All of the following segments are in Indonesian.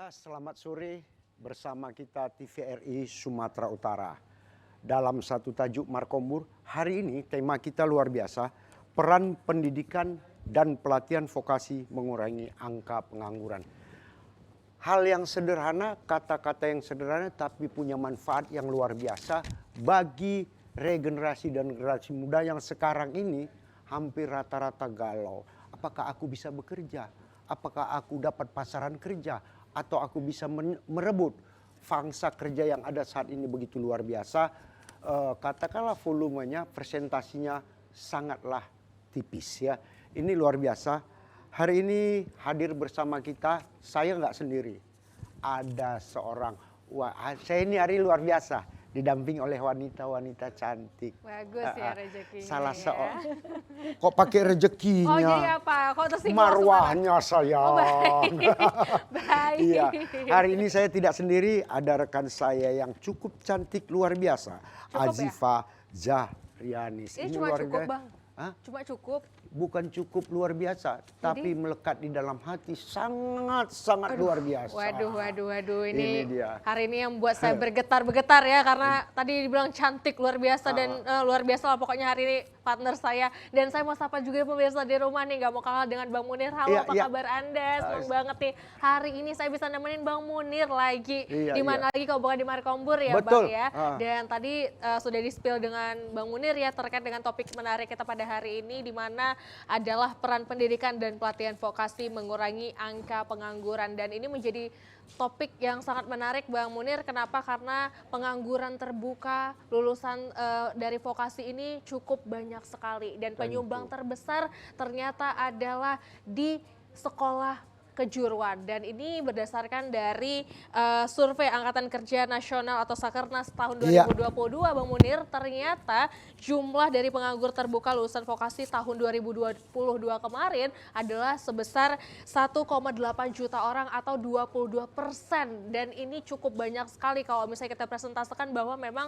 Ya, selamat sore bersama kita TVRI Sumatera Utara. Dalam satu tajuk Markombur, hari ini tema kita luar biasa, peran pendidikan dan pelatihan vokasi mengurangi angka pengangguran. Hal yang sederhana, kata-kata yang sederhana tapi punya manfaat yang luar biasa bagi regenerasi dan generasi muda yang sekarang ini hampir rata-rata galau. Apakah aku bisa bekerja? Apakah aku dapat pasaran kerja? Atau aku bisa merebut pangsa kerja yang ada saat ini begitu luar biasa. Katakanlah volumenya, presentasinya sangatlah tipis ya. Ini luar biasa. Hari ini hadir bersama kita, saya nggak sendiri. Ada seorang, saya ini hari luar biasa. Didamping oleh wanita-wanita cantik. Bagus ya rezekinya. Salah ya. seorang. Kok pakai rezekinya? Oh jadi apa? Kok tersinggung? Marwahnya sayang. Oh, baik. Baik. Iya. Hari ini saya tidak sendiri, ada rekan saya yang cukup cantik luar biasa. Cukup Azifa Zahrianis. Ini cuma luar cukup biasa. Bang? Hah? Cuma cukup? Bukan cukup luar biasa, tapi melekat di dalam hati sangat-sangat luar biasa. Waduh. Ini dia. Hari ini yang membuat saya bergetar-bergetar ya. Karena tadi dibilang cantik luar biasa dan luar biasa lah pokoknya hari ini partner saya. Dan saya mau sapa juga pemirsa di rumah nih, gak mau kalah dengan Bang Munir. Halo, apa kabar Anda? Senang banget nih. Hari ini saya bisa nemenin Bang Munir lagi. Di mana lagi kalau bukan di Markombur ya Betul. Bang ya. Dan tadi sudah di-spill dengan Bang Munir ya terkait dengan topik menarik kita pada hari ini, di mana adalah peran pendidikan dan pelatihan vokasi mengurangi angka pengangguran. Dan ini menjadi topik yang sangat menarik Bang Munir. Kenapa? Karena pengangguran terbuka lulusan dari vokasi ini cukup banyak sekali. Dan penyumbang terbesar ternyata adalah di sekolah kejuruan. Dan ini berdasarkan dari survei Angkatan Kerja Nasional atau Sakernas tahun 2022 Bang Munir. Ternyata jumlah dari penganggur terbuka lulusan vokasi tahun 2022 kemarin adalah sebesar 1,8 juta orang atau 22%. Dan ini cukup banyak sekali kalau misalnya kita presentasikan bahwa memang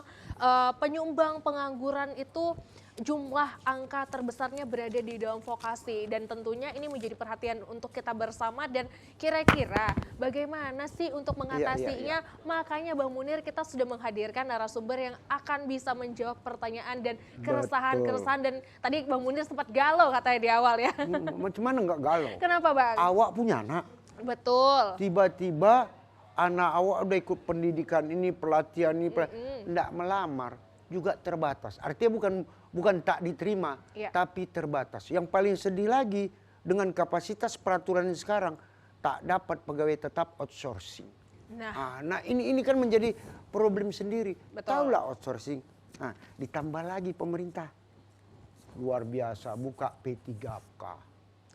penyumbang pengangguran itu jumlah angka terbesarnya berada di dalam vokasi. Dan tentunya ini menjadi perhatian untuk kita bersama. Dan kira-kira bagaimana sih untuk mengatasinya? Makanya Bang Munir kita sudah menghadirkan narasumber yang akan bisa menjawab pertanyaan dan keresahan-keresahan. Dan tadi Bang Munir sempat galau katanya di awal ya. Macam mana nggak galau? Kenapa Bang? Awak punya anak. Betul. Tiba-tiba anak awak udah ikut pendidikan ini, pelatihan ini, nggak melamar juga terbatas. Artinya bukan tak diterima, tapi terbatas. Yang paling sedih lagi dengan kapasitas peraturan sekarang tak dapat pegawai tetap outsourcing. Nah ini kan menjadi problem sendiri. Tahulah outsourcing. Nah, ditambah lagi pemerintah luar biasa buka P3K.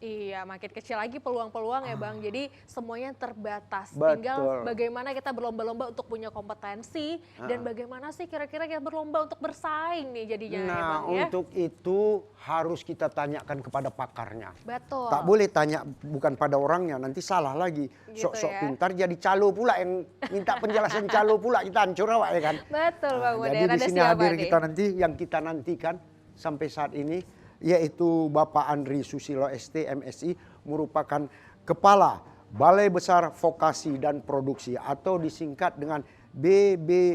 Iya, makin kecil lagi peluang-peluang ya Bang. Jadi semuanya terbatas. Betul. Tinggal bagaimana kita berlomba-lomba untuk punya kompetensi dan bagaimana sih kira-kira kita berlomba untuk bersaing nih jadinya ya Bang ya. Untuk itu harus kita tanyakan kepada pakarnya. Betul. Tak boleh tanya bukan pada orangnya, nanti salah lagi. Sok-sok pintar jadi calo pula yang minta penjelasan calo pula, kita hancur awak ya kan. Betul Bang Munir. Jadi di sini hadir kita nanti yang kita nantikan sampai saat ini, yaitu Bapak Andri Susilo ST MSI, merupakan Kepala Balai Besar Vokasi dan Produksi atau disingkat dengan BBFV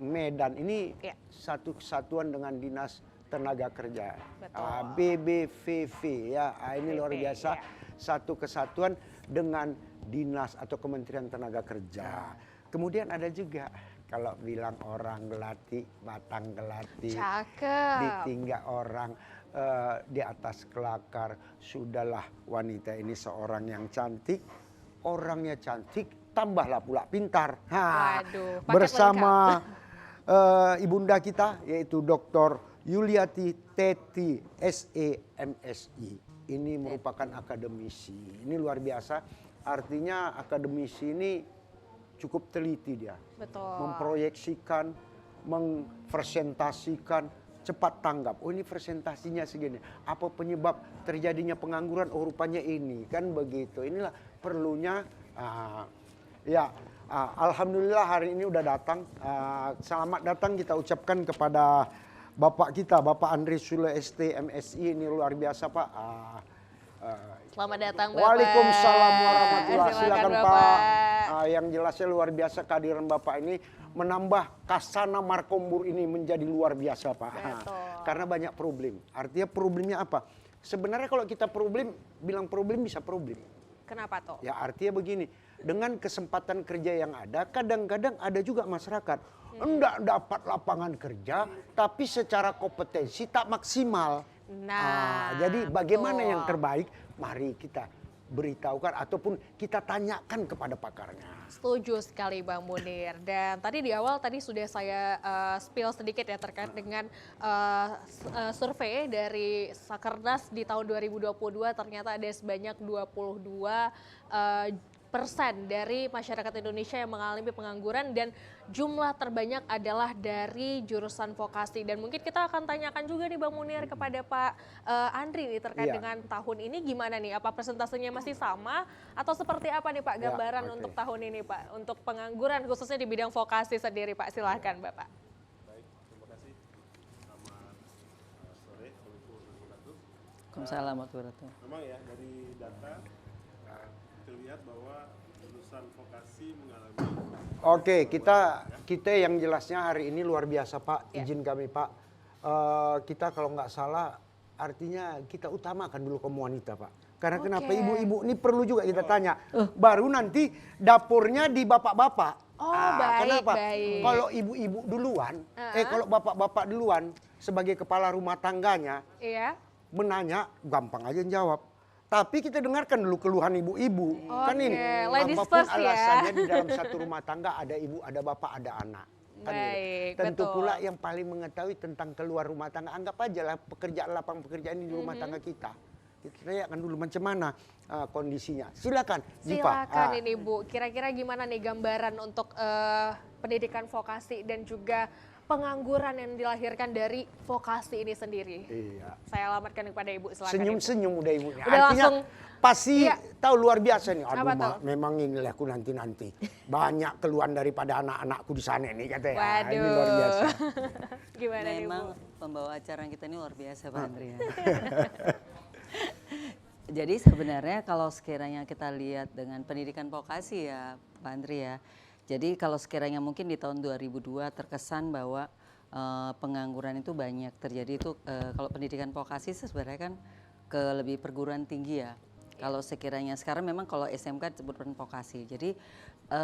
Medan. Ini satu kesatuan dengan Dinas Tenaga Kerja. BBVV ya, ini luar biasa. Satu kesatuan dengan Dinas atau Kementerian Tenaga Kerja. Kemudian ada juga kalau bilang orang gelati, batang gelati. Cakep. Ditinggal orang di atas kelakar. Sudahlah wanita ini seorang yang cantik. Orangnya cantik, tambahlah pula pintar. Waduh, bersama ibunda kita yaitu Dr. Yuliati Teti SEMSI. Ini merupakan akademisi. Ini luar biasa. Artinya akademisi ini cukup teliti dia. Betul. Memproyeksikan, mempresentasikan, cepat tanggap. Oh ini presentasinya segini. Apa penyebab terjadinya pengangguran? Oh rupanya ini. Kan begitu. Inilah perlunya. Alhamdulillah hari ini udah datang. Selamat datang kita ucapkan kepada Bapak kita, Bapak Andri Susilo ST MSI. Ini luar biasa Pak. Selamat datang Bapak. Waalaikumsalam warahmatullahi. Silakan Bapak. Pak. Yang jelasnya luar biasa kehadiran Bapak ini menambah kasana Markombur ini menjadi luar biasa Pak. Betul. Karena banyak problem. Artinya problemnya apa? Sebenarnya kalau kita bilang problem bisa problem. Kenapa toh? Ya artinya begini, dengan kesempatan kerja yang ada, kadang-kadang ada juga masyarakat enggak dapat lapangan kerja, tapi secara kompetensi tak maksimal. Nah, jadi bagaimana betul. yang terbaik? Mari kita beritahukan ataupun kita tanyakan kepada pakarnya. Setuju sekali Bang Munir. Dan tadi di awal sudah saya spill sedikit ya terkait dengan survei dari Sakernas di tahun 2022 ternyata ada sebanyak 22% dari masyarakat Indonesia yang mengalami pengangguran dan jumlah terbanyak adalah dari jurusan vokasi. Dan mungkin kita akan tanyakan juga nih Bang Munir kepada Pak Andri nih terkait dengan tahun ini gimana nih? Apa persentasenya masih sama atau seperti apa nih Pak gambaran untuk tahun ini Pak? Untuk pengangguran khususnya di bidang vokasi sendiri Pak, silahkan Bapak. Baik, terima kasih. Selamat sore, Assalamualaikum warahmatullahi wabarakatuh. Waalaikumsalam warahmatullahi wabarakatuh. Memang ya dari data terlihat bahwa lulusan vokasi mengalami. Oke, kita yang jelasnya hari ini luar biasa Pak. Izin kami Pak. Kita kalau nggak salah artinya kita utamakan dulu kaum wanita Pak. Karena kenapa ibu-ibu ini perlu juga kita tanya. Baru nanti dapurnya di bapak-bapak. Baik, kenapa? baik. Kalau ibu-ibu duluan, kalau bapak-bapak duluan sebagai kepala rumah tangganya Iya. menanya, gampang aja jawab. Tapi kita dengarkan dulu keluhan ibu-ibu. Kan ini, ladies apapun first ya. alasannya di dalam satu rumah tangga ada ibu, ada bapak, ada anak. Kan gitu. Baik, Tentu betul. pula yang paling mengetahui tentang keluar rumah tangga, anggap aja lah lapangan pekerjaan ini di rumah tangga kita. Kita tanyakan dulu macam mana kondisinya. Silakan, Ziva. Silakan ini Bu, kira-kira gimana nih gambaran untuk pendidikan vokasi dan juga pengangguran yang dilahirkan dari vokasi ini sendiri? Iya. Saya alamatkan kepada Ibu, silakan. Senyum-senyum udah ibunya. Udah Artinya langsung, pasti iya. tahu luar biasa nih. Aduh Apa tuh? memang inilah aku nanti-nanti. Banyak keluhan daripada anak-anakku di sana nih katanya. Waduh. Ini luar biasa. Gimana nih Bu? Memang pembawa acara kita ini luar biasa Pak Andri ya. Jadi sebenarnya kalau sekiranya kita lihat dengan pendidikan vokasi ya Pak Andri ya. Jadi kalau sekiranya mungkin di tahun 2002 terkesan bahwa pengangguran itu banyak terjadi itu kalau pendidikan vokasi sebenarnya kan ke lebih perguruan tinggi ya. Kalau sekiranya sekarang memang kalau SMK disebutkan vokasi. Jadi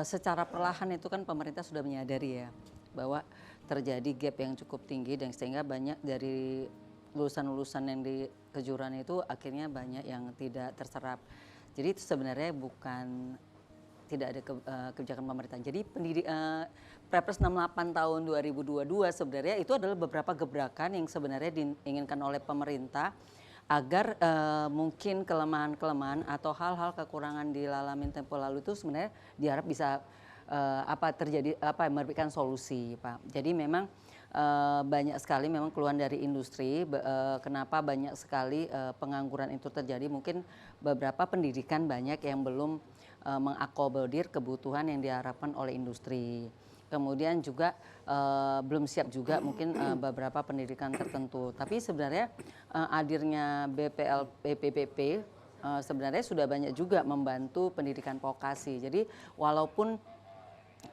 secara perlahan itu kan pemerintah sudah menyadari ya bahwa terjadi gap yang cukup tinggi dan sehingga banyak dari lulusan-lulusan yang di kejuruan itu akhirnya banyak yang tidak terserap. Jadi itu sebenarnya bukan tidak ada kebijakan pemerintah. Jadi Perpres 68 tahun 2022 sebenarnya itu adalah beberapa gebrakan yang sebenarnya diinginkan oleh pemerintah agar mungkin kelemahan-kelemahan atau hal-hal kekurangan di Lalamin tempo lalu itu sebenarnya diharap bisa memberikan solusi, Pak. Jadi memang banyak sekali memang keluhan dari industri kenapa banyak sekali pengangguran itu terjadi, mungkin beberapa pendidikan banyak yang belum mengakomodir kebutuhan yang diharapkan oleh industri. Kemudian juga belum siap juga mungkin beberapa pendidikan tertentu. Tapi sebenarnya hadirnya BPP sebenarnya sudah banyak juga membantu pendidikan vokasi. Jadi walaupun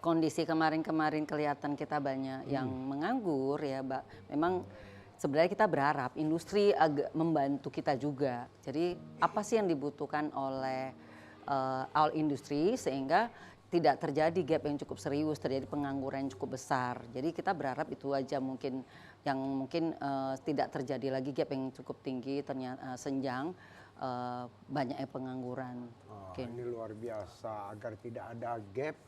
kondisi kemarin-kemarin kelihatan kita banyak yang menganggur ya Mbak, memang sebenarnya kita berharap industri agak membantu kita juga. Jadi apa sih yang dibutuhkan oleh all industri sehingga tidak terjadi gap yang cukup serius, terjadi pengangguran yang cukup besar. Jadi kita berharap itu aja mungkin yang tidak terjadi lagi gap yang cukup tinggi, ternyata senjang banyaknya pengangguran. Ini luar biasa, agar tidak ada gap.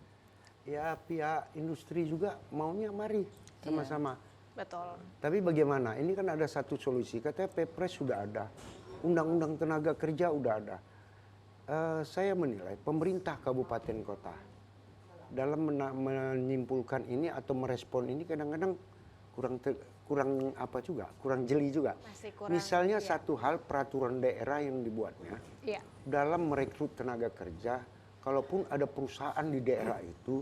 Ya pihak industri juga maunya mari sama-sama. Betul. Tapi bagaimana? Ini kan ada satu solusi. Katanya Perpres sudah ada, Undang-Undang Tenaga Kerja udah ada. Saya menilai pemerintah kabupaten kota dalam menyimpulkan ini atau merespon ini kadang-kadang kurang jeli juga. Misalnya satu hal peraturan daerah yang dibuatnya dalam merekrut tenaga kerja, kalaupun ada perusahaan di daerah itu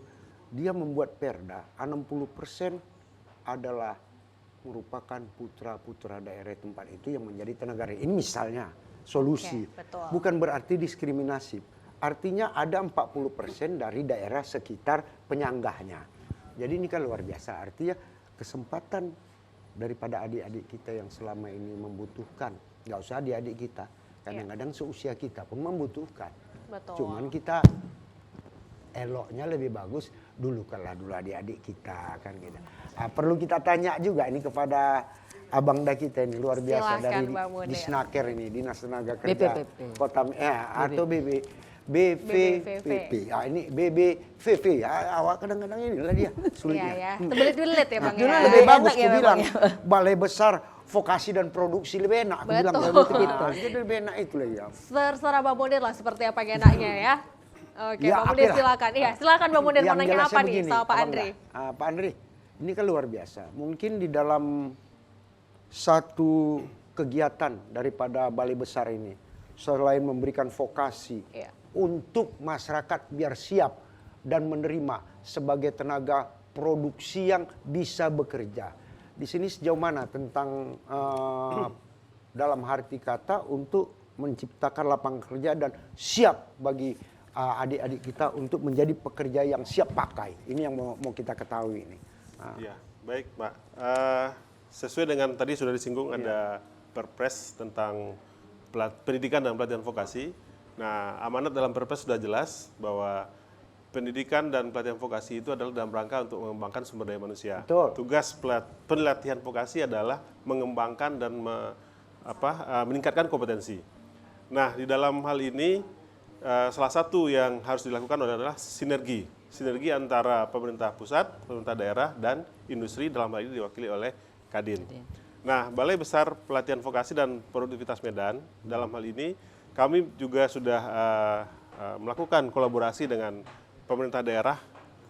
dia membuat perda 60% adalah merupakan putra-putra daerah tempat itu yang menjadi tenaga kerja. Ini misalnya solusi. Oke, betul. Bukan berarti diskriminasi. Artinya ada 40% dari daerah sekitar penyanggahnya. Jadi ini kan luar biasa. Artinya kesempatan daripada adik-adik kita yang selama ini membutuhkan. Nggak usah adik-adik kita. Kadang-kadang seusia kita pun membutuhkan. Betul. Cuman kita eloknya lebih bagus dulu adik-adik kita kan gitu. Nah, perlu kita tanya juga ini kepada Abang Da kita ini luar biasa. Silahkan, dari Bang Munir. Disnaker ini, Dinas Tenaga Kerja BPPP. Kota atau BVPP. Ah, ini BBVV. Awak kadang-kadang inilah dia sulitnya. Iya ya, terbelit-belit ya Bang. Dulu ya. lebih bagus Enak ya aku memang bilang ya. Balai Besar Vokasi dan Produksi lebih enak. Aku bilang Betul. kalau gitu. Jadi lebih enak itu lah ya. Terserah Bang Munir lah seperti apa yang enaknya ya. Oke, Ya, Bang Munir oke lah. silakan. Iya, silakan Bang Munir mau Yang nanya jelasnya apa nih begini, sama Pak Abang Andri? Da. Pak Andri, ini kan luar biasa. Mungkin di dalam satu kegiatan daripada Balai Besar ini, selain memberikan vokasi Iya. untuk masyarakat biar siap dan menerima sebagai tenaga produksi yang bisa bekerja. Di sini sejauh mana tentang dalam arti kata untuk menciptakan lapangan kerja dan siap bagi adik-adik kita untuk menjadi pekerja yang siap pakai. Ini yang mau kita ketahui ini. Ya, baik Pak. Sesuai dengan tadi sudah disinggung ada Perpres tentang pendidikan dan pelatihan vokasi. Nah, amanat dalam Perpres sudah jelas bahwa pendidikan dan pelatihan vokasi itu adalah dalam rangka untuk mengembangkan sumber daya manusia. Betul. Tugas pelatihan vokasi adalah mengembangkan dan meningkatkan kompetensi. Nah, di dalam hal ini salah satu yang harus dilakukan adalah sinergi antara pemerintah pusat, pemerintah daerah, dan industri dalam hal ini diwakili oleh Kadin. Nah, Balai Besar Pelatihan Vokasi dan Produktivitas Medan dalam hal ini kami juga sudah melakukan kolaborasi dengan pemerintah daerah,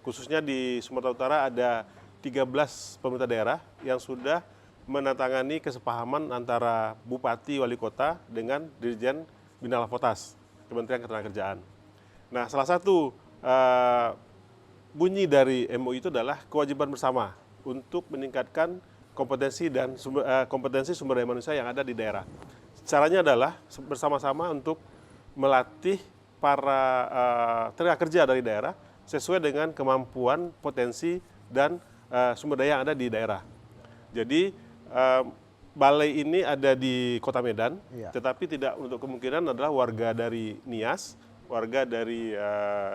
khususnya di Sumatera Utara ada 13 pemerintah daerah yang sudah menandatangani kesepahaman antara Bupati Wali Kota dengan Dirjen Bina Lavotas, Kementerian Ketenagakerjaan. Nah, salah satu bunyi dari MOU itu adalah kewajiban bersama untuk meningkatkan kompetensi sumber daya manusia yang ada di daerah. Caranya adalah bersama-sama untuk melatih para tenaga kerja dari daerah sesuai dengan kemampuan, potensi, dan sumber daya yang ada di daerah. Jadi balai ini ada di Kota Medan, tetapi tidak untuk kemungkinan adalah warga dari Nias, warga dari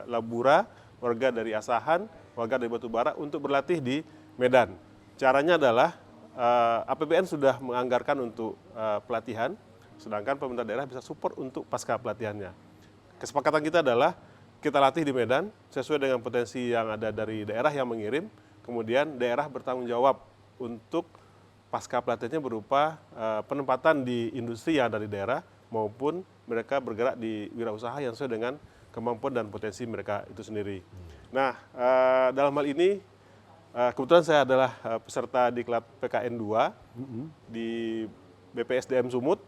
Labura, warga dari Asahan, warga dari Batubara untuk berlatih di Medan. Caranya adalah APBN sudah menganggarkan untuk pelatihan, sedangkan pemerintah daerah bisa support untuk pasca pelatihannya. Kesepakatan kita adalah kita latih di Medan sesuai dengan potensi yang ada dari daerah yang mengirim, kemudian daerah bertanggung jawab untuk pasca pelatihannya berupa penempatan di industri yang ada di daerah maupun mereka bergerak di wirausaha yang sesuai dengan kemampuan dan potensi mereka itu sendiri. Nah, dalam hal ini kebetulan saya adalah peserta diklat PKN 2 di BPSDM Sumut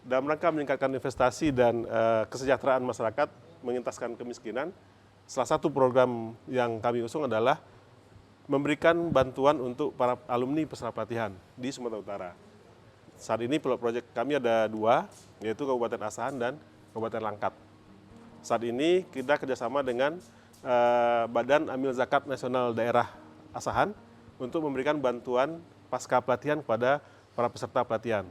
dalam rangka meningkatkan investasi dan kesejahteraan masyarakat, mengentaskan kemiskinan. Salah satu program yang kami usung adalah memberikan bantuan untuk para alumni peserta pelatihan di Sumatera Utara. Saat ini pilot project kami ada 2, yaitu Kabupaten Asahan dan Kabupaten Langkat. Saat ini kita kerjasama dengan Badan Amil Zakat Nasional Daerah Asahan untuk memberikan bantuan pasca pelatihan kepada para peserta pelatihan.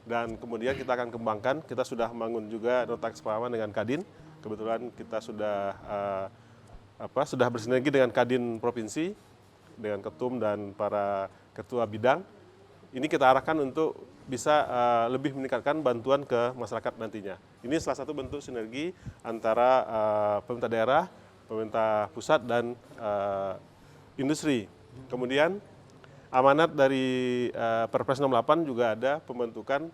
Dan kemudian kita akan kembangkan, kita sudah membangun juga nota kesepahaman dengan Kadin. Kebetulan kita sudah bersinergi dengan Kadin Provinsi, dengan Ketum dan para ketua bidang. Ini kita arahkan untuk bisa lebih meningkatkan bantuan ke masyarakat nantinya. Ini salah satu bentuk sinergi antara pemerintah daerah, pemerintah pusat, dan industri. Kemudian amanat dari Perpres 68 juga ada pembentukan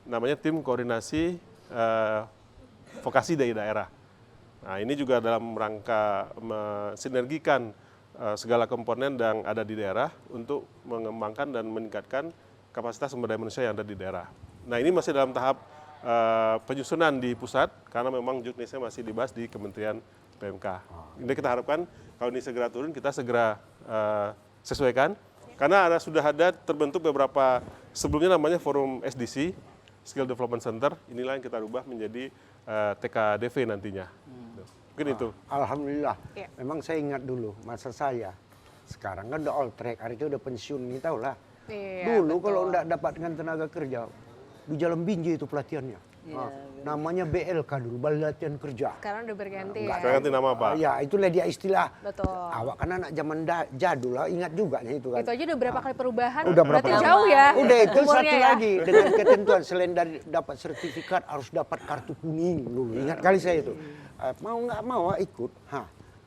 namanya tim koordinasi vokasi dari daerah. Nah, ini juga dalam rangka mensinergikan segala komponen yang ada di daerah untuk mengembangkan dan meningkatkan kapasitas sumber daya manusia yang ada di daerah. Nah, ini masih dalam tahap penyusunan di pusat karena memang juknisnya masih dibahas di Kementerian PMK. Ini kita harapkan kalau ini segera turun, kita segera sesuaikan. Karena sudah ada terbentuk beberapa, sebelumnya namanya forum SDC, Skill Development Center, inilah yang kita rubah menjadi TKDV nantinya. Mungkin itu. Alhamdulillah. Iya. Memang saya ingat dulu masa saya. Sekarang kan udah all track, hari itu udah pensiun nih tau lah. Iya, Dulu betul. kalau enggak dapatkan tenaga kerja, di Jalan Binjai itu pelatihannya. Namanya BLK dulu, Balai Latihan Kerja. Sekarang udah berganti Sekarang ya. ganti nama apa? Ya, itulah dia istilah. Betul. Awak kan anak zaman jadul lah, ingat juga nih itu kan. Itu aja udah berapa kali perubahan? Udah berapa Berarti kali? jauh ya. Udah itu umurnya satu ya. lagi dengan ketentuan selain dari dapat sertifikat harus dapat kartu kuning dulu. Ingat kali saya itu. Mau nggak mau ikut.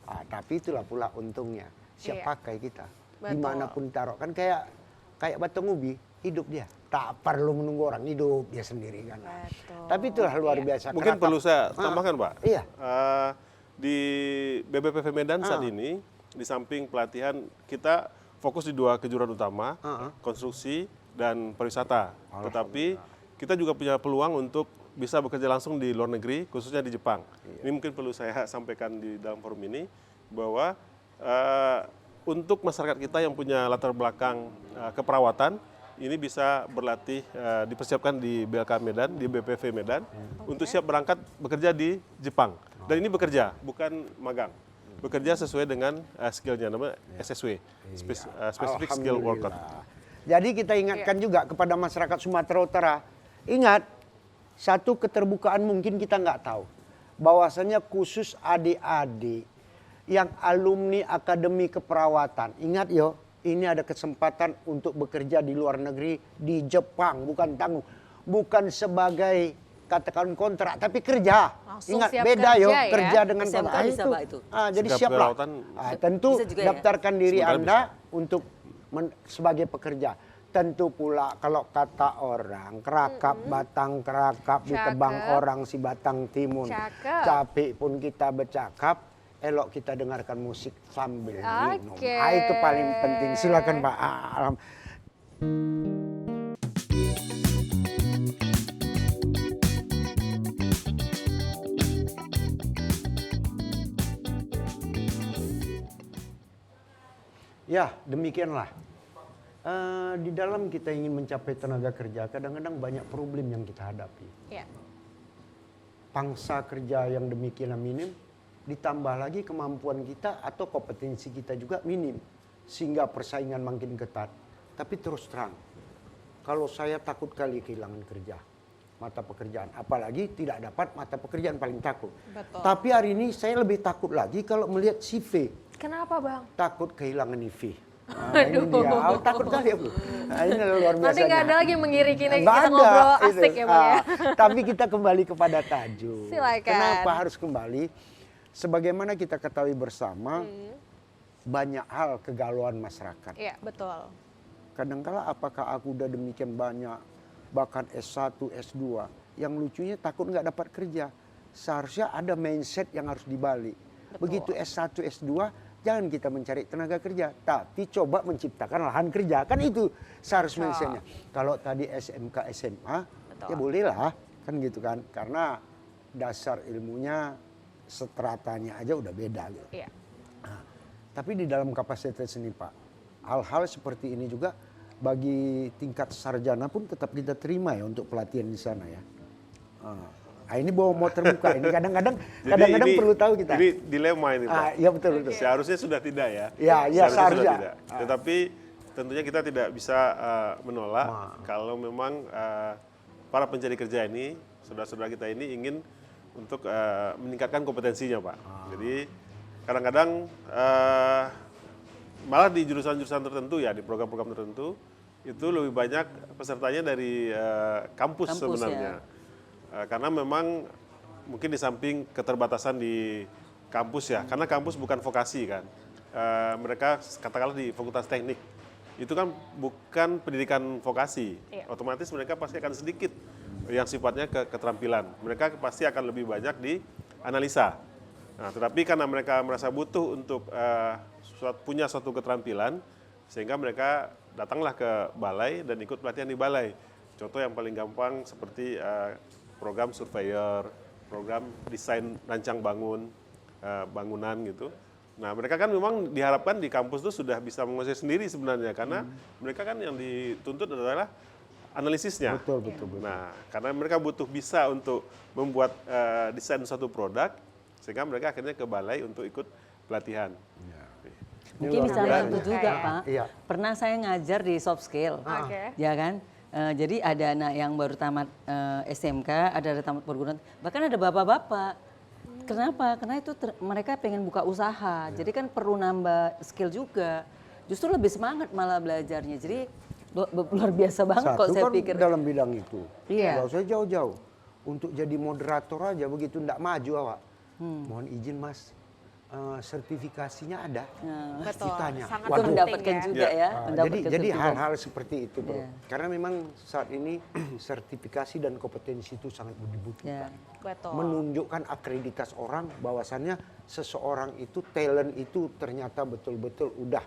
Tapi itulah pula untungnya. Siap Iya. pakai kita. Betul. Dimanapun taruh kan kayak batang ubi hidup dia. Tak perlu menunggu orang hidup dia sendiri kan. Betul. Tapi itulah luar biasa. Mungkin Kerakap. perlu saya tambahkan, Pak. Iya. Di BBPV Medan saat ini, di samping pelatihan, kita fokus di 2 kejuaraan utama, konstruksi dan pariwisata. Tetapi kita juga punya peluang untuk bisa bekerja langsung di luar negeri, khususnya di Jepang. Ini mungkin perlu saya sampaikan di dalam forum ini, bahwa untuk masyarakat kita yang punya latar belakang keperawatan, ini bisa berlatih, dipersiapkan di BLK Medan, di BPV Medan, untuk siap berangkat bekerja di Jepang. Dan ini bekerja, bukan magang. Bekerja sesuai dengan skillnya, namanya SSW, Specific Skill Worker. Alhamdulillah. Jadi kita ingatkan juga kepada masyarakat Sumatera Utara, ingat, satu keterbukaan mungkin kita nggak tahu. Bahwasanya khusus adik-adik yang alumni Akademi Keperawatan, ingat yo, ini ada kesempatan untuk bekerja di luar negeri, di Jepang, bukan tanggung. Bukan sebagai katakan kontrak, tapi kerja. Langsung Ingat, siap beda kerja yo, ya. kerja dengan SMK kontrak. bisa, Pak, itu? Jadi Sigap siaplah. perawatan Tentu bisa juga ya? daftarkan diri Sebenarnya Anda untuk sebagai pekerja. Tentu pula kalau kata orang, kerakap batang kerakap ditebang Cakep. orang si batang timun. Cakep. Capek pun kita bercakap, elok kita dengarkan musik sambil minum. Oke. Itu paling penting. Silakan Pak. Ya, demikianlah. Di dalam kita ingin mencapai tenaga kerja, kadang-kadang banyak problem yang kita hadapi. Iya. Pangsa kerja yang demikian minim, ditambah lagi kemampuan kita atau kompetensi kita juga minim. Sehingga persaingan makin ketat. Tapi terus terang, kalau saya takut kali kehilangan kerja, mata pekerjaan. Apalagi tidak dapat mata pekerjaan paling takut. Betul. Tapi hari ini saya lebih takut lagi kalau melihat CV. Kenapa Bang? Takut kehilangan IV. Ini dia. Takut kali aku. Ini luar biasa. Nanti nggak ada lagi yang mengiri kita Nggak ada, ngobrol itu. asik ya Bang ya. Tapi kita kembali kepada tajuk. Silakan. Kenapa harus kembali? Sebagaimana kita ketahui bersama, banyak hal kegalauan masyarakat. Iya, betul. Kadangkala apakah aku udah demikian banyak, bahkan S1, S2, yang lucunya takut nggak dapat kerja. Seharusnya ada mindset yang harus dibalik. Betul. Begitu S1, S2, jangan kita mencari tenaga kerja, tapi coba menciptakan lahan kerja. Kan itu seharusnya mindsetnya. Kalau tadi SMK, SMA, Betul. ya bolehlah, kan gitu kan. Karena dasar ilmunya, stratanya aja udah beda gitu. Iya. Nah, tapi di dalam kapasitas ini Pak, hal-hal seperti ini juga bagi tingkat sarjana pun tetap kita terima ya untuk pelatihan di sana ya. Ini mau terbuka ini kadang-kadang Ini- perlu tahu kita. Ini dilema ini, Pak. Iya betul betul. Seharusnya sudah tidak ya. Ya, seharusnya. sudah tidak. Tetapi tentunya kita tidak bisa menolak kalau memang para pencari kerja ini, saudara-saudara kita ini ingin untuk meningkatkan kompetensinya, Pak. Jadi kadang-kadang malah di jurusan-jurusan tertentu ya, di program-program tertentu itu lebih banyak pesertanya dari kampus Kampus, sebenarnya. Karena memang mungkin di samping keterbatasan di kampus ya, karena kampus bukan vokasi kan. Mereka katakanlah di fakultas teknik, itu kan bukan pendidikan vokasi. Iya. Otomatis mereka pasti akan sedikit yang sifatnya keterampilan. Mereka pasti akan lebih banyak di analisa. Nah, tetapi karena mereka merasa butuh untuk punya suatu keterampilan, sehingga mereka datanglah ke balai dan ikut pelatihan di balai. Contoh yang paling gampang seperti program surveyor, program desain rancang bangunan gitu. Nah, mereka kan memang diharapkan di kampus itu sudah bisa menguasai sendiri sebenarnya, karena mereka kan yang dituntut adalah analisisnya. Betul, betul, betul. Nah, karena mereka butuh bisa untuk membuat desain suatu produk, sehingga mereka akhirnya ke balai untuk ikut pelatihan. Ini Mungkin luar bisa biasa satu nih. juga Iya. Pak. Iya. Pernah saya ngajar di soft skill, Oke. ya kan? Jadi ada anak yang baru tamat SMK, ada tamat perguruan, bahkan ada bapak-bapak. Kenapa? Karena itu mereka pengen buka usaha, jadi kan perlu nambah skill juga. Justru lebih semangat malah belajarnya. Jadi luar biasa banget kalau Satu saya kan pikir. dalam bidang itu. Iya. Nggak usah jauh-jauh. Untuk jadi moderator aja begitu ndak maju awak. Mohon izin Mas, sertifikasinya ada. Betul. Ditanya. Sangat Itu Waduh. mendapatkan ya. juga ya. Jadi mendapatkan sertifikat. hal-hal seperti itu bro. Iya. Karena memang saat ini sertifikasi dan kompetensi itu sangat dibutuhkan. Ya. Betul. Menunjukkan akreditas orang bahwasannya seseorang itu talent itu ternyata betul-betul udah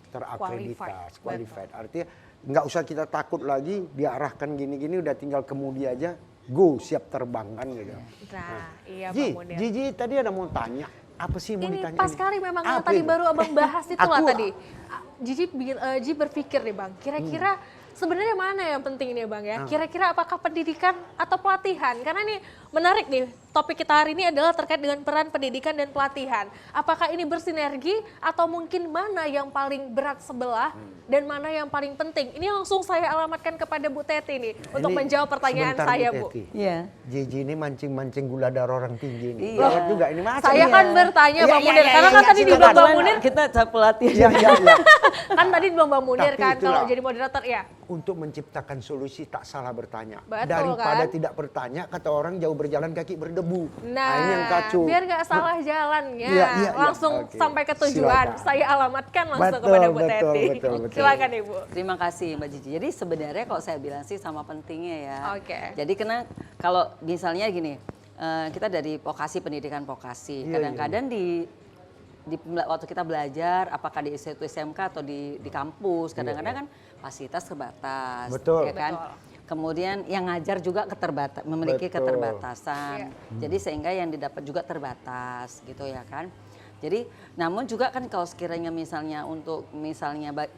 terakreditas, qualified. Artinya nggak usah kita takut lagi diarahkan gini-gini udah tinggal kemudi aja go siap terbang kan gitu. Nah, iya Ji, Bang Munir. Ji tadi ada mau tanya apa sih mau Ini ditanya? pas sekali memang yang Apa tadi itu? baru abang bahas itulah Aku- tadi. Ji berpikir nih bang, kira-kira sebenarnya mana yang penting nih bang ya? Kira-kira apakah pendidikan atau pelatihan? Karena ini menarik nih, topik kita hari ini adalah terkait dengan peran pendidikan dan pelatihan. Apakah ini bersinergi atau mungkin mana yang paling berat sebelah dan mana yang paling penting? Ini langsung saya alamatkan kepada Bu Teti nih untuk Ini menjawab pertanyaan sebentar, saya Bu. Teti. Iya. Jiji ini mancing-mancing gula darah orang tinggi nih. Iya. Gawat juga ini masa Saya iya. kan bertanya Iya, Bang iya, Munir, iya, karena iya, kan iya, tadi di silakan. Bang Kebetulan Munir, kita pelatih. Iya, iya, iya. kan tadi di Bang Munir Tapi kan kalau itulah. jadi moderator ya. Untuk menciptakan solusi tak salah bertanya. Betul, Daripada kan? tidak bertanya, kata orang jauh berjalan kaki berdebu. Nah, ini yang kacau. biar nggak salah jalannya, Iya, iya, iya. langsung Oke. sampai ke tujuan. Silakan. Saya alamatkan langsung Betul, kepada Bu betul, Teti. betul, betul. Silakan Ibu. Terima kasih Mbak Jiji. Jadi sebenarnya kalau saya bilang sih sama pentingnya ya. Oke. Jadi kalau misalnya gini, kita dari vokasi pendidikan vokasi. Iya, Kadang-kadang waktu kita belajar, apakah di institut SMK atau di kampus, kadang-kadang kan fasilitas terbatas, Betul. ya kan? Betul. Kemudian yang ngajar juga memiliki Betul. keterbatasan. Jadi sehingga yang didapat juga terbatas, gitu ya kan? Jadi, namun juga kan kalau sekiranya misalnya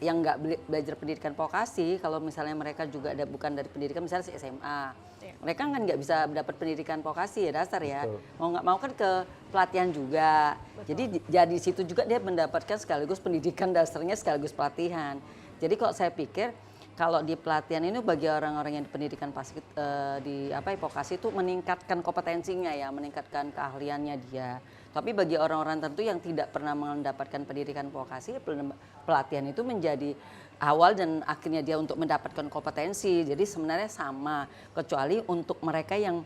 yang nggak belajar pendidikan vokasi, kalau misalnya mereka juga bukan dari pendidikan, misalnya SMA, Iya. mereka kan nggak bisa dapat pendidikan vokasi ya dasar ya. Betul. Mau nggak mau kan ke pelatihan juga. Jadi jadi di situ juga dia mendapatkan sekaligus pendidikan dasarnya sekaligus pelatihan. Jadi kalau saya pikir kalau di pelatihan ini bagi orang-orang yang di pendidikan vokasi itu meningkatkan kompetensinya ya, meningkatkan keahliannya dia. Tapi bagi orang-orang tertentu yang tidak pernah mendapatkan pendidikan vokasi, pelatihan itu menjadi awal dan akhirnya dia untuk mendapatkan kompetensi. Jadi sebenarnya sama, kecuali untuk mereka yang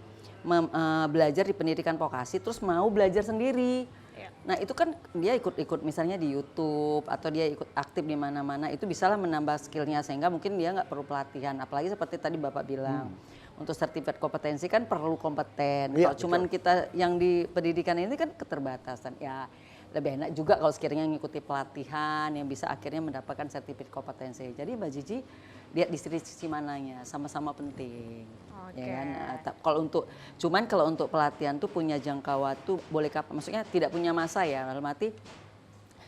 belajar di pendidikan vokasi terus mau belajar sendiri. Iya. Nah itu kan dia ikut-ikut misalnya di YouTube atau dia ikut aktif di mana-mana, itu bisalah menambah skillnya sehingga mungkin dia nggak perlu pelatihan. Apalagi seperti tadi Bapak bilang, untuk sertifikat kompetensi kan perlu kompeten. Iya, Kalau cuman kita yang di pendidikan ini kan keterbatasan, ya lebih enak juga kalau sekiranya mengikuti pelatihan yang bisa akhirnya mendapatkan sertifikat kompetensi. Jadi Mbak Jiji lihat di sisi mananya, sama-sama penting. Oke. Ya kan? Kalau untuk pelatihan tuh punya jangka waktu boleh kapan, maksudnya tidak punya masa ya, dalam arti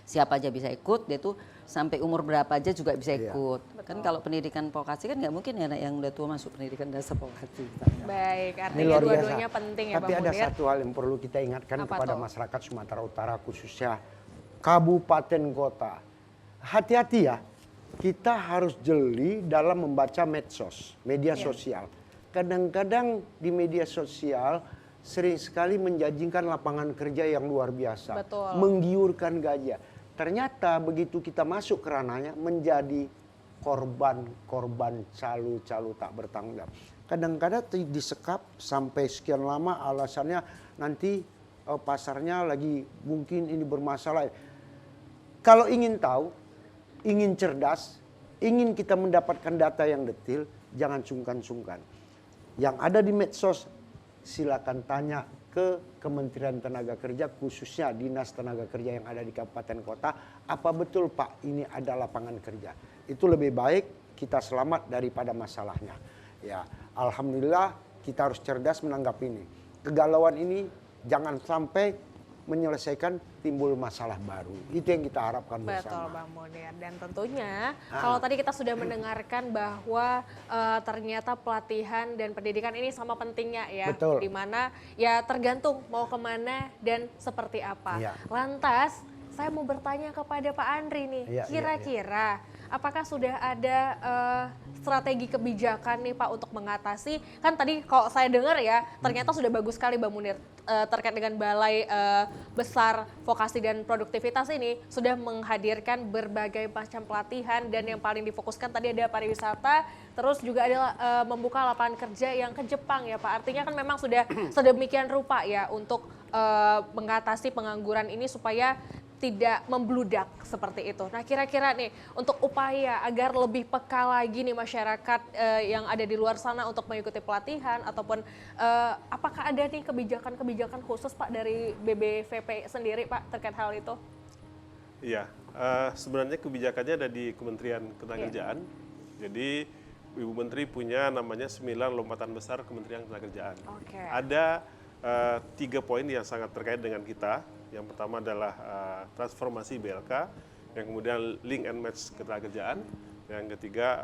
siapa aja bisa ikut, dia tuh sampai umur berapa aja juga bisa Iya. ikut. Kan kalau pendidikan vokasi kan nggak mungkin ya anak yang udah tua masuk pendidikan dasar vokasi. Baik, Ini artinya luar dua-duanya biasa. penting ya Tapi Bang ada Munir. satu hal yang perlu kita ingatkan Apa kepada tuh? masyarakat Sumatera Utara khususnya kabupaten kota. Hati-hati ya, kita harus jeli dalam membaca medsos, media Iya. sosial. Kadang-kadang di media sosial sering sekali menjanjikan lapangan kerja yang luar biasa. Betul. Menggiurkan gajah. Ternyata begitu kita masuk ke ranahnya menjadi korban calo tak bertanggung jawab. Kadang-kadang disekap sampai sekian lama alasannya nanti pasarnya lagi mungkin ini bermasalah. Kalau ingin tahu, ingin cerdas, ingin kita mendapatkan data yang detail, jangan sungkan-sungkan. Yang ada di medsos silakan tanya ke Kementerian Tenaga Kerja, khususnya Dinas Tenaga Kerja yang ada di kabupaten kota, apa betul Pak ini ada lapangan kerja. Itu lebih baik kita selamat daripada masalahnya. Ya, alhamdulillah kita harus cerdas menanggapi ini. Kegalauan ini jangan sampai menyelesaikan timbul masalah baru. Itu yang kita harapkan Betul bersama. Bang Munir. Dan tentunya kalau tadi kita sudah mendengarkan bahwa ternyata pelatihan dan pendidikan ini sama pentingnya ya. Betul. Dimana ya tergantung mau kemana dan seperti apa. Iya. Lantas saya mau bertanya kepada Pak Andri nih, Iya, iya, kira-kira apakah sudah ada strategi kebijakan nih Pak untuk mengatasi, kan tadi kalau saya dengar ya ternyata sudah bagus sekali Bang Munir terkait dengan balai besar vokasi dan produktivitas ini sudah menghadirkan berbagai macam pelatihan dan yang paling difokuskan tadi ada pariwisata, terus juga ada membuka lapangan kerja yang ke Jepang ya Pak. Artinya kan memang sudah sedemikian rupa ya untuk mengatasi pengangguran ini supaya tidak membludak seperti itu. Nah kira-kira nih untuk upaya agar lebih peka lagi nih masyarakat yang ada di luar sana untuk mengikuti pelatihan ataupun apakah ada nih kebijakan-kebijakan khusus Pak dari BBVP sendiri Pak terkait hal itu? Iya, sebenarnya kebijakannya ada di Kementerian Ketenagakerjaan. Jadi Ibu Menteri punya namanya 9 lompatan besar Kementerian Ketenagakerjaan. Oke. Ada 3 poin yang sangat terkait dengan kita. Yang pertama adalah transformasi BLK, yang kemudian link and match ketenagakerjaan, yang ketiga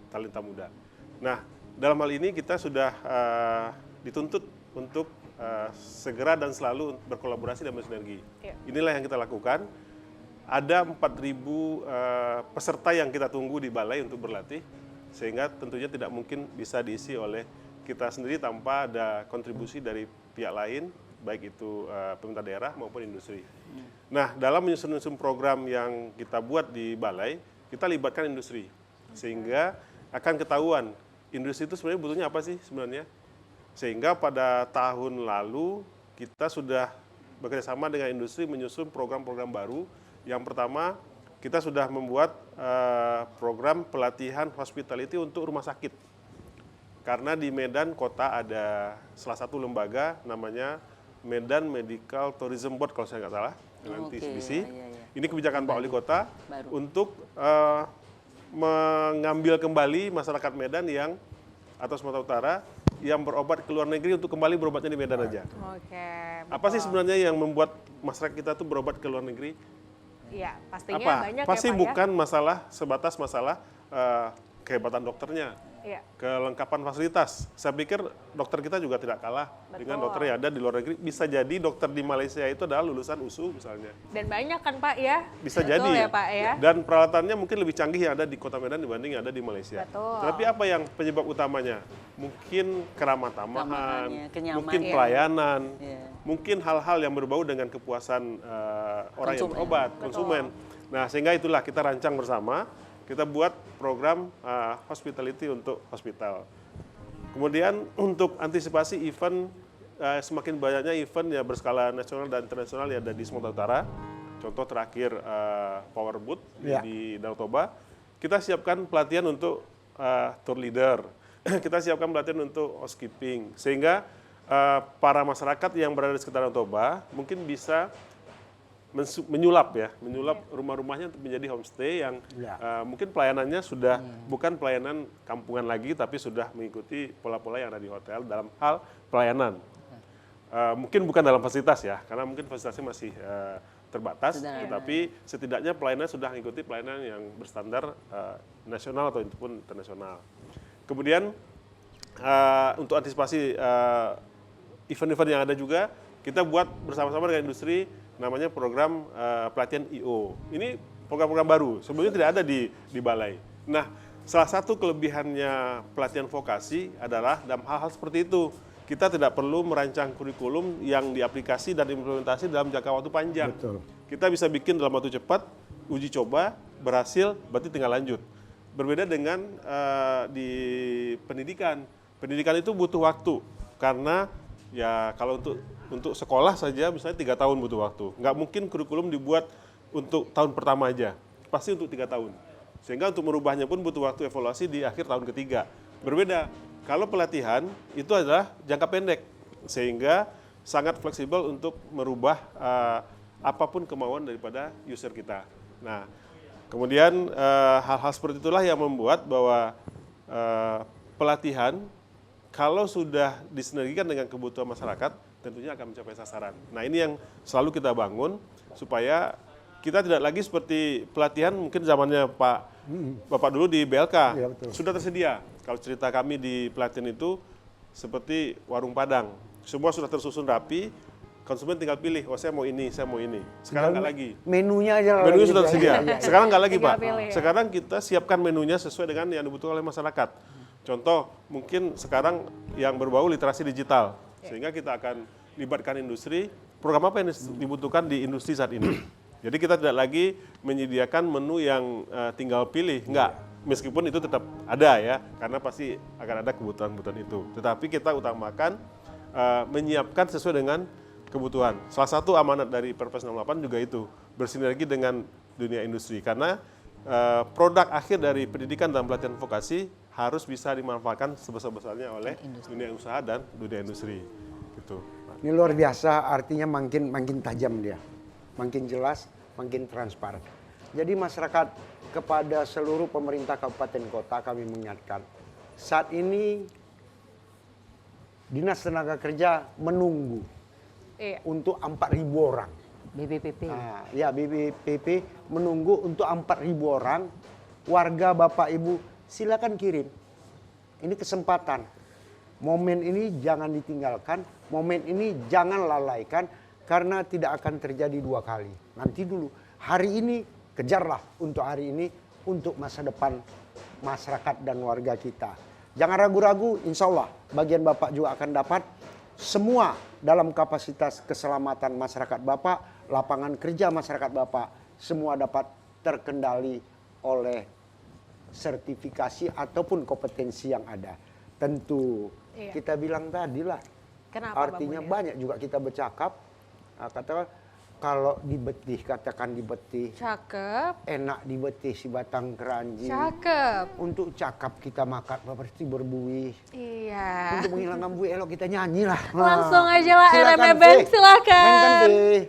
talenta muda. Nah, dalam hal ini kita sudah dituntut untuk segera dan selalu berkolaborasi dan bersinergi. Iya. Inilah yang kita lakukan. Ada 4.000 peserta yang kita tunggu di balai untuk berlatih, sehingga tentunya tidak mungkin bisa diisi oleh kita sendiri tanpa ada kontribusi dari pihak lain, baik itu pemerintah daerah maupun industri. Nah, dalam menyusun program yang kita buat di balai, kita libatkan industri. Sehingga akan ketahuan, industri itu sebenarnya butuhnya apa sih sebenarnya. Sehingga pada tahun lalu, kita sudah bekerjasama dengan industri menyusun program-program baru. Yang pertama, kita sudah membuat program pelatihan hospitality untuk rumah sakit. Karena di Medan kota ada salah satu lembaga namanya Medan Medical Tourism Board kalau saya nggak salah, dengan TCBC. Ini kebijakan Pak Wali Kota untuk mengambil kembali masyarakat Medan yang atau Sumatera Utara yang berobat ke luar negeri untuk kembali berobatnya di Medan aja. Oke. Apa sih sebenarnya yang membuat masyarakat kita tuh berobat ke luar negeri? Iya, pastinya Apa? banyak Pasti ya Pak bukan masalah sebatas masalah kehebatan dokternya. Iya. Kelengkapan fasilitas. Saya pikir dokter kita juga tidak kalah dengan dokter yang ada di luar negeri. Bisa jadi dokter di Malaysia itu adalah lulusan USU misalnya. Dan banyak kan Pak ya? Bisa Betul jadi. ya Pak ya? Dan peralatannya mungkin lebih canggih yang ada di Kota Medan dibanding yang ada di Malaysia. Betul. Tapi apa yang penyebab utamanya? Mungkin keramah tamahan, Kenyamanan, mungkin ya. pelayanan, Iya. mungkin hal-hal yang berbau dengan kepuasan orang yang Konsumen. berobat, konsumen. Nah, sehingga itulah kita rancang bersama. Kita buat program hospitality untuk hospital. Kemudian untuk antisipasi event, semakin banyaknya event ya berskala nasional dan internasional yang ada di Sumatera Utara. Contoh terakhir Power Boot Ya. di Danau Toba. Kita siapkan pelatihan untuk tour leader. Kita siapkan pelatihan untuk housekeeping. Sehingga para masyarakat yang berada di sekitar Danau Toba mungkin bisa menyulap rumah-rumahnya untuk menjadi homestay yang mungkin pelayanannya sudah bukan pelayanan kampungan lagi, tapi sudah mengikuti pola-pola yang ada di hotel dalam hal pelayanan. Mungkin bukan dalam fasilitas ya, karena mungkin fasilitasnya masih terbatas, tetapi setidaknya pelayanan sudah mengikuti pelayanan yang berstandar nasional atau pun internasional. Kemudian untuk antisipasi event-event yang ada juga, kita buat bersama-sama dengan industri namanya program pelatihan I.O. Ini program-program baru, sebelumnya tidak ada di balai. Nah, salah satu kelebihannya pelatihan vokasi adalah dalam hal-hal seperti itu. Kita tidak perlu merancang kurikulum yang diaplikasi dan implementasi dalam jangka waktu panjang. Betul. Kita bisa bikin dalam waktu cepat, uji coba, berhasil, berarti tinggal lanjut. Berbeda dengan di pendidikan. Pendidikan itu butuh waktu, karena ya kalau untuk sekolah saja misalnya 3 tahun butuh waktu. Nggak mungkin kurikulum dibuat untuk tahun pertama aja, pasti untuk 3 tahun. Sehingga untuk merubahnya pun butuh waktu evaluasi di akhir tahun ketiga. Berbeda, kalau pelatihan itu adalah jangka pendek, sehingga sangat fleksibel untuk merubah apapun kemauan daripada user kita. Nah, kemudian hal-hal seperti itulah yang membuat bahwa pelatihan kalau sudah disinergikan dengan kebutuhan masyarakat, tentunya akan mencapai sasaran. Nah ini yang selalu kita bangun supaya kita tidak lagi seperti pelatihan mungkin zamannya Bapak dulu di BLK, Iya, betul. sudah tersedia. Kalau cerita kami di pelatihan itu seperti warung Padang, semua sudah tersusun rapi, konsumen tinggal pilih, oh saya mau ini, saya mau ini. Sekarang nggak lagi. Menunya aja Menunya lagi. sudah tersedia. Sekarang nggak lagi Tinggal Pak. pilih, ya. Sekarang kita siapkan menunya sesuai dengan yang dibutuhkan oleh masyarakat. Contoh, mungkin sekarang yang berbau literasi digital. Sehingga kita akan libatkan industri, program apa yang dibutuhkan di industri saat ini. Jadi kita tidak lagi menyediakan menu yang tinggal pilih, enggak. Meskipun itu tetap ada ya, karena pasti akan ada kebutuhan-kebutuhan itu. Tetapi kita utamakan menyiapkan sesuai dengan kebutuhan. Salah satu amanat dari Perpres 68 juga itu, bersinergi dengan dunia industri. Karena produk akhir dari pendidikan dan pelatihan vokasi harus bisa dimanfaatkan sebesar-besarnya oleh dunia usaha dan dunia industri. Gitu. Ini luar biasa, artinya makin tajam dia. Makin jelas, makin transparan. Jadi masyarakat kepada seluruh pemerintah kabupaten kota kami mengingatkan, saat ini Dinas Tenaga Kerja menunggu Iya. untuk 4.000 orang. BBPP. Nah, ya BBPP menunggu untuk 4.000 orang. Warga Bapak Ibu silakan kirim. Ini kesempatan. Momen ini jangan ditinggalkan, momen ini jangan lalaikan karena tidak akan terjadi 2 kali. Nanti dulu, hari ini kejarlah untuk hari ini, untuk masa depan masyarakat dan warga kita. Jangan ragu-ragu, insya Allah bagian Bapak juga akan dapat semua dalam kapasitas keselamatan masyarakat Bapak, lapangan kerja masyarakat Bapak, semua dapat terkendali oleh sertifikasi ataupun kompetensi yang ada. Tentu Iya. kita bilang tadi lah, Kenapa, artinya Bang Munir? banyak juga kita bercakap, katakan kalau dibetih, katakan dibetih, Cakep, enak dibetih si batang keranji. cakep. Untuk cakap kita makan seperti berbuih. Iya. Untuk menghilangkan buih elok kita nyanyi lah. Langsung aja lah, Silakan, RME Band, Fe. silakan. Mainkan, Fe.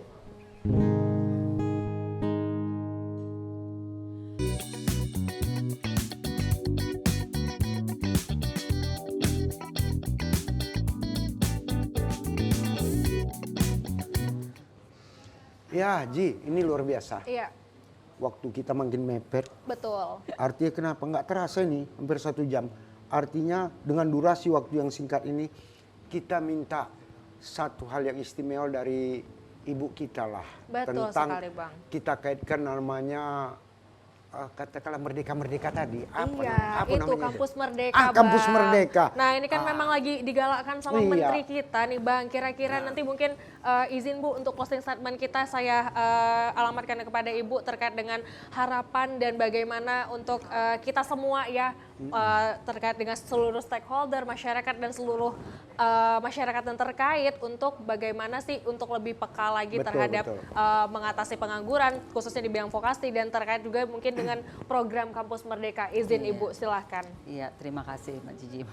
Ya, Ji, ini luar biasa. Iya, Waktu kita makin mepet, betul. artinya kenapa? Nggak terasa ini, hampir 1 jam. Artinya dengan durasi waktu yang singkat ini, kita minta satu hal yang istimewa dari ibu kita lah. Betul tentang sekali, Bang. kita kaitkan namanya, katakanlah merdeka-merdeka tadi. Iya, apa itu namanya Kampus Merdeka, Kampus Bang. Merdeka. Nah, ini kan memang lagi digalakkan sama Iya. menteri kita nih, Bang. Kira-kira nanti mungkin izin Bu untuk closing statement kita saya alamatkan kepada Ibu terkait dengan harapan dan bagaimana untuk kita semua ya terkait dengan seluruh stakeholder, masyarakat dan seluruh masyarakat yang terkait untuk bagaimana sih untuk lebih peka lagi Betul, terhadap betul. mengatasi pengangguran khususnya di bidang vokasi dan terkait juga mungkin dengan program Kampus Merdeka. Izin Ibu silahkan. Iya, terima kasih Mbak Gigi.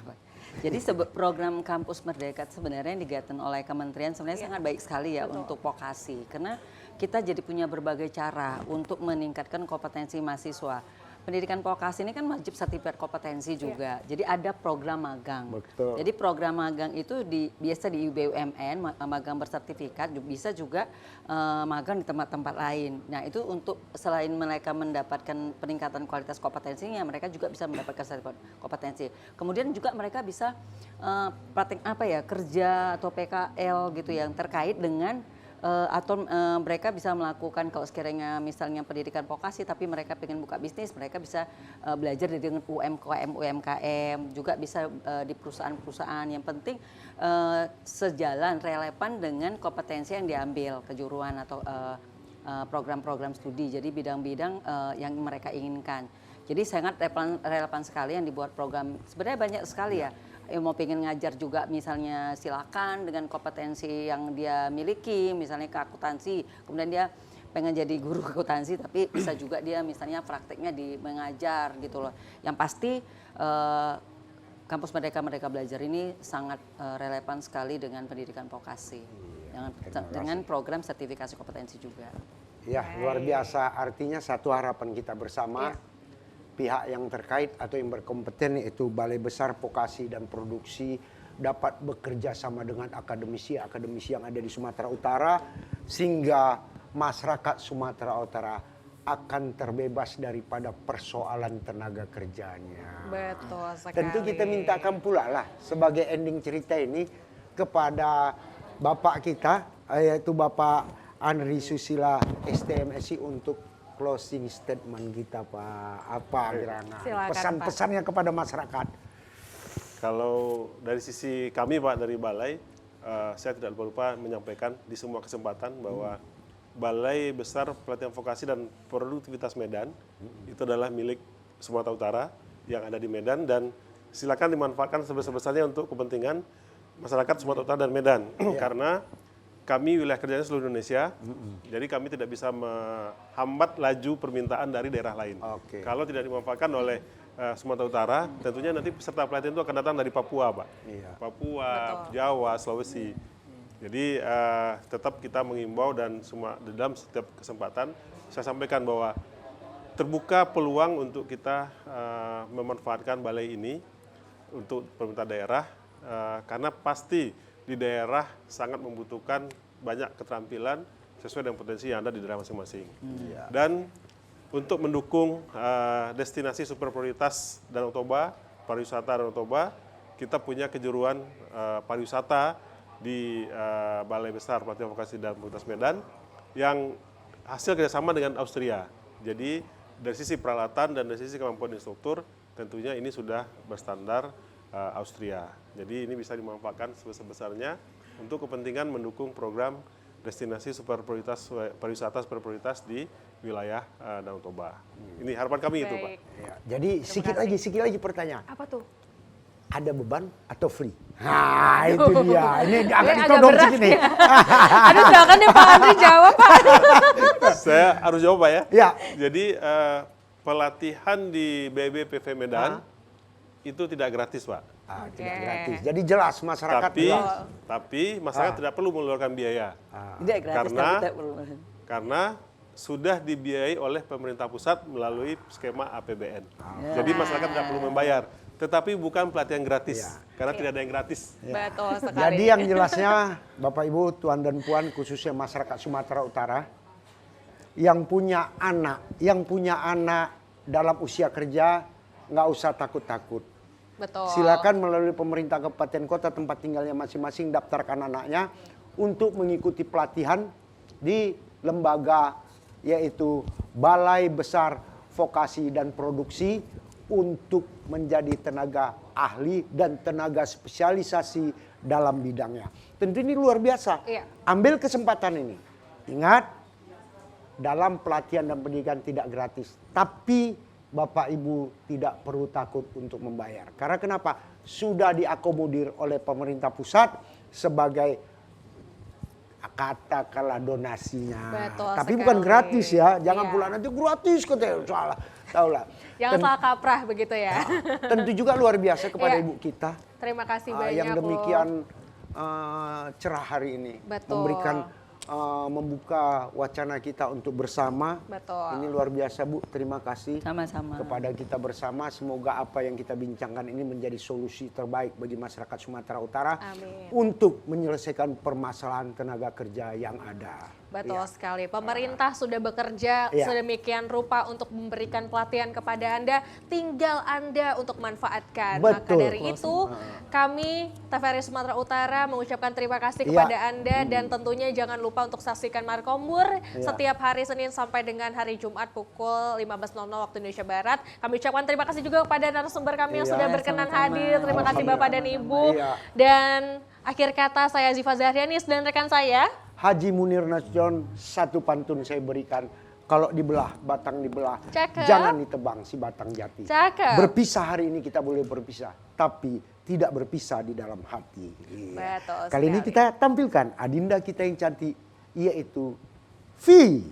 Jadi program Kampus Merdeka sebenarnya yang digaten oleh kementerian sebenarnya sangat baik sekali ya untuk vokasi. Karena kita jadi punya berbagai cara untuk meningkatkan kompetensi mahasiswa. Pendidikan vokasi ini kan wajib sertifikat kompetensi juga. Jadi ada program magang. Betul. Jadi program magang itu biasa di BUMN, magang bersertifikat, bisa juga magang di tempat-tempat lain. Nah itu untuk selain mereka mendapatkan peningkatan kualitas kompetensinya, mereka juga bisa mendapatkan sertifikat kompetensi. Kemudian juga mereka bisa praktek kerja atau PKL gitu yang terkait dengan atau mereka bisa melakukan kalau sekiranya misalnya pendidikan vokasi tapi mereka pengen buka bisnis, mereka bisa belajar dengan UMKM, juga bisa di perusahaan-perusahaan. Yang penting sejalan relevan dengan kompetensi yang diambil, kejuruan atau program-program studi, jadi bidang-bidang yang mereka inginkan. Jadi sangat relevan sekali yang dibuat program, sebenarnya banyak sekali ya. Mau pengen ngajar juga misalnya silakan dengan kompetensi yang dia miliki, misalnya keakuntansi, kemudian dia pengen jadi guru akuntansi tapi bisa juga dia misalnya prakteknya di mengajar gitu loh. Yang pasti Kampus Merdeka Belajar ini sangat relevan sekali dengan pendidikan vokasi, dengan program sertifikasi kompetensi juga. Ya, luar biasa. Artinya satu harapan kita bersama, pihak yang terkait atau yang berkompeten yaitu Balai Besar Vokasi dan Produksi dapat bekerja sama dengan akademisi yang ada di Sumatera Utara, sehingga masyarakat Sumatera Utara akan terbebas daripada persoalan tenaga kerjanya. Betul sekali. Tentu kita mintakan pula lah sebagai ending cerita ini kepada Bapak kita, yaitu Bapak Andri Susila STMSI untuk closing statement kita, Pak. Apa gerangan? Silakan, Pesan-pesannya kepada masyarakat. Kalau dari sisi kami Pak dari Balai, saya tidak lupa menyampaikan di semua kesempatan bahwa Balai Besar Pelatihan Vokasi dan Produktivitas Medan itu adalah milik Sumatera Utara yang ada di Medan, dan silakan dimanfaatkan sebesar-besarnya untuk kepentingan masyarakat Sumatera Utara dan Medan. Karena kami wilayah kerjanya seluruh Indonesia, jadi kami tidak bisa menghambat laju permintaan dari daerah lain. Oke. Kalau tidak dimanfaatkan oleh Sumatera Utara, tentunya nanti peserta pelatihan itu akan datang dari Papua, Pak. Iya. Papua, Jawa, Sulawesi. Jadi tetap kita mengimbau dan dalam setiap kesempatan saya sampaikan bahwa terbuka peluang untuk kita memanfaatkan balai ini untuk pemerintah daerah, karena pasti di daerah sangat membutuhkan banyak keterampilan sesuai dengan potensi yang ada di daerah masing-masing. Dan untuk mendukung destinasi super prioritas Danau Toba, pariwisata Danau Toba, kita punya kejuruan pariwisata di Balai Besar Pelatihan Vokasi dan Produktivitas Medan yang hasil kerjasama dengan Austria. Jadi dari sisi peralatan dan dari sisi kemampuan instruktur, tentunya ini sudah berstandar Austria. Jadi ini bisa dimanfaatkan sebesar-besarnya untuk kepentingan mendukung program destinasi super prioritas pariwisata super prioritas di wilayah Danau Toba. Ini harapan kami itu, Pak. Ya, jadi sikit lagi pertanyaan. Apa tuh? Ada beban atau free? Nah, itu dia. Ini agak agak ditodong berat sini. ya. Aduh, silakan deh Pak Andri jawab, Pak. Saya harus jawab, Pak ya. Ya. Jadi pelatihan di BBPV Medan itu tidak gratis, Pak. Tidak gratis. Jadi jelas masyarakat jelas. Tapi masyarakat tidak perlu mengeluarkan biaya. Tidak gratis, Karena- tapi tidak perlu. Karena sudah dibiayai oleh pemerintah pusat melalui skema APBN. Jadi masyarakat tidak perlu membayar. Tetapi bukan pelatihan gratis, karena tidak ada yang gratis. Betul sekali. Jadi yang jelasnya Bapak Ibu, Tuan dan Puan, khususnya masyarakat Sumatera Utara yang punya anak dalam usia kerja, nggak usah takut-takut. Betul. Silakan melalui pemerintah kabupaten kota tempat tinggalnya masing-masing daftarkan anaknya untuk mengikuti pelatihan di lembaga yaitu Balai Besar Vokasi dan Produksi untuk menjadi tenaga ahli dan tenaga spesialisasi dalam bidangnya. Tentu ini luar biasa. Iya. Ambil kesempatan ini. Ingat, dalam pelatihan dan pendidikan tidak gratis. Tapi Bapak Ibu tidak perlu takut untuk membayar. Karena kenapa? Sudah diakomodir oleh pemerintah pusat sebagai katakanlah donasinya. Betul Tapi sekali. bukan gratis ya. Jangan Iya. pula nanti gratis katanya. Salah. Tahulah. Jangan salah kaprah begitu ya. Tentu juga luar biasa kepada Iya. Ibu kita Terima kasih banyak yang loh. demikian cerah hari ini. Betul. Memberikan membuka wacana kita untuk bersama. Betul. Ini luar biasa Bu, terima kasih Sama-sama. kepada kita bersama. Semoga apa yang kita bincangkan ini menjadi solusi terbaik bagi masyarakat Sumatera Utara Amin. untuk menyelesaikan permasalahan tenaga kerja yang ada. Betul Iya. sekali. Pemerintah sudah bekerja Iya. sedemikian rupa untuk memberikan pelatihan kepada Anda. Tinggal Anda untuk manfaatkan. Maka Betul. dari itu kami TVRI Sumatera Utara mengucapkan terima kasih Iya. kepada Anda dan tentunya jangan lupa untuk saksikan Markombur setiap hari Senin sampai dengan hari Jumat pukul 15.00 waktu Indonesia Barat. Kami ucapkan terima kasih juga kepada narasumber kami yang Iya. sudah berkenan Sama-sama. hadir. Terima kasih Bapak dan Ibu. Iya. Dan akhir kata saya Ziva Zahrianis dan rekan saya. Haji Munir Nasution, satu pantun saya berikan. Kalau dibelah, batang dibelah. Cakep. Jangan ditebang si batang jati. Cakep. Berpisah hari ini kita boleh berpisah. Tapi tidak berpisah di dalam hati. Iya. Betul Kali ini sekali. kita tampilkan adinda kita yang cantik. Yaitu Vi.